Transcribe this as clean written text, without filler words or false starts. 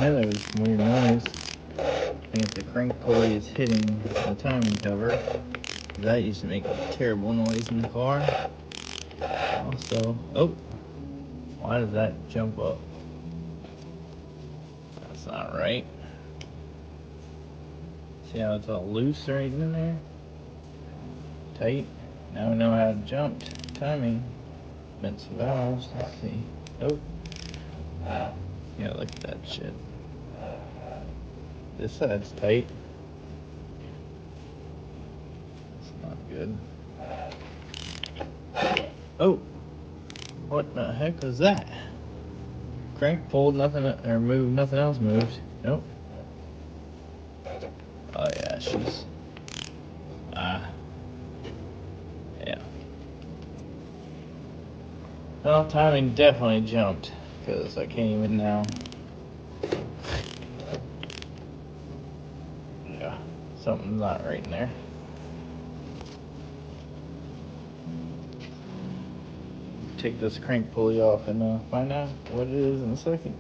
know there was some weird noise. I think the crank pulley is hitting the timing cover. That used to make a terrible noise in the car. Also, oh, why does that jump up? That's not right. See how it's all loose right in there? Tight. Now we know how to jump. Timing. Bent some valves. Let's see. Oh. Yeah, look at that shit. This side's tight. It's not good. Oh. What the heck was that? Crank pulled, nothing, or moved, nothing else moved. Nope. Oh yeah, she's... yeah. Well, timing definitely jumped, because I can't even now. Yeah, something's not right in there. Take this crank pulley off and find out what it is in a second.